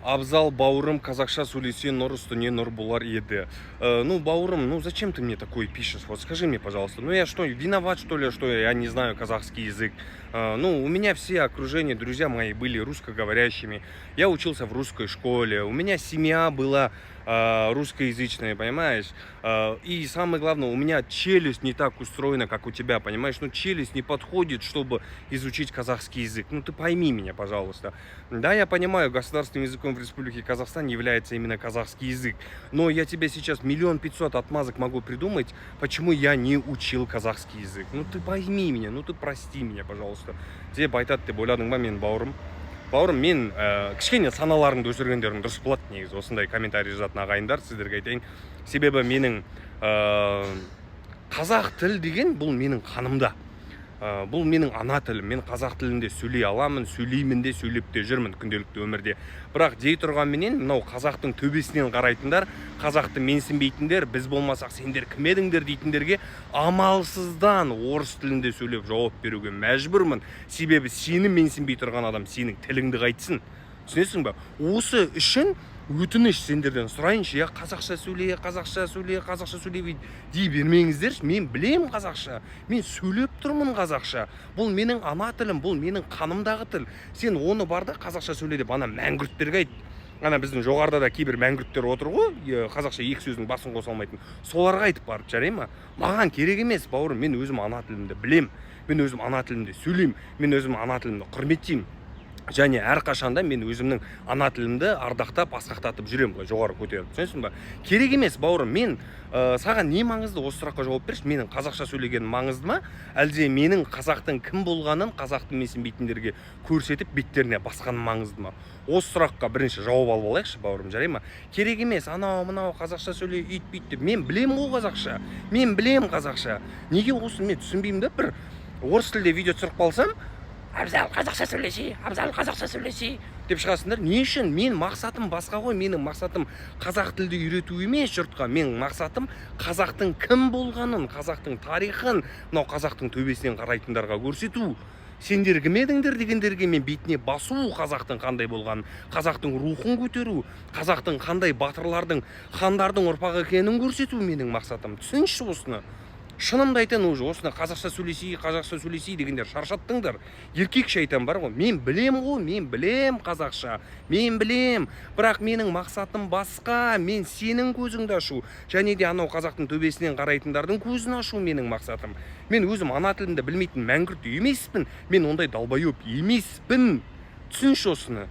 Абзал, бауырым, казахша сөйлесе, нұр үстіне нұр болар еді. Ну, бауырым, ну зачем ты мне такое пишешь? Вот скажи мне, пожалуйста. Ну, я что, виноват, что ли, что я не знаю казахский язык? Ну, у меня все окружение, друзья мои были русскоговорящими. Я учился в русской школе. У меня семья была русскоязычная, понимаешь? И самое главное, у меня челюсть не так устроена, как у тебя, понимаешь? Ну, челюсть не подходит, чтобы изучить казахский язык. Ну, ты пойми меня, пожалуйста. Да, я понимаю, государственным языком в Республике Казахстан является именно казахский язык. Но я тебе сейчас 1 500 000 отмазок могу придумать, почему я не учил казахский язык. Ну, ты пойми меня, ну, ты прости меня, пожалуйста. Деп айтады деп ойладың ба мен бауырым? Бауырым, мен кішкене саналарыңды өсіргендерің дұрыс болады негізі. Осындай комментарий жазатын ағайындар, сіздерге айтайын. Себебі менің қазақ тіл деген бұл менің қанымда. Бұл менің ана тілім. Мен қазақ тілінде сөйлей аламын, сөйлеймін де, сөйлеп те жүрмін күнделікті өмірде. Бірақ дей тұрғанменен, мынау қазақтың төбесінен қарайтындар, қазақты менсінбейтіндер, біз болмасақ сендер кім едіңдер дейтіндерге амалсыздан орыс тілінде сөйлеп жауап беруге мәжбүрмін. Себебі сені менсінбей тұрған адам сенің тіліңді қайтсын. Түсінесің бе? Осы үшін өтініш сендерден сұрайыншы, я қазақша сөйлей, қазақша сөйлей дей бермеңіздерші. Мен білем қазақша, мен сөйлеп тұрмын қазақша. Бұл менің ана тілім, бұл менің қанымдағы тіл. Сен оны барда қазақша сөйле деп ана мәңгүрттерге айт. Ана біздің жоғарыда да кейбір мәңгүрттер отыр ғой, қазақша екі сөздің басын қоса алмайтын. Соларға айтып барып жарай ма? Маған керек емес, бауырым, мен өзім ана тілімді білем. Мен өзім ана тілімде сөйлеймін. Мен өзім ана тілімді құрметтеймін. Және әрқашанда мен өзімнің ана тілімді ардақтап, асқақтатып жүремін, былай жоғары көтеріп. Түсінесің бе? Керек емес, бауырым, мен саған не маңызды, осы сұраққа жауап берші. Менің қазақша сөйлегенім маңызды ма? Әлде менің қазақтың кім болғанын қазақтың менсінбейтіндерге көрсетіп беттеріне басқаным маңызды ма? Осы сұраққа бірінші жауап алып алайықшы, бауырым, жарай ма? Керек емес, анау мынау қазақша сөйлей, ит бит деп. Мен білем ғой қазақша. Мен білем қазақша. Неге осы мен түсінбеймін да, бір орыс тілде видео түсіріп қалсам, Абзал қазақша сөйлесе, Абзал қазақша сөйлесе деп шығасыңдар. Не үшін? Мен мақсатым басқа ғой. Менің мақсатым қазақ тілді үйрету емес жұртқа. Менің мақсатым қазақтың кім болғанын, қазақтың тарихын, мынау қазақтың төбесінен қарайтындарға көрсету. Сендер кім едіңдер дегендерге мен бетіне басу, қазақтың қандай болғанын, қазақтың рухын көтеру, қазақтың қандай батырлардың, хандардың ұрпағы екенін көрсету менің мақсатым. Түсінші осыны. Шынымды айтайын, уже осыны қазақша сөйлесей дегендер шаршаттыңдар. Еркекше айтам бар ғой, мен білем ғой, мен білем қазақша, мен білем. Бірақ менің мақсатым басқа, мен сенің көзіңді ашу, және де анау қазақтың төбесінен қарайтындардың көзін ашу менің мақсатым. Мен өзім ана тілімді білмейтін мәңгүрт емеспін, мен ондай далбайып емеспін. Түсінші осыны.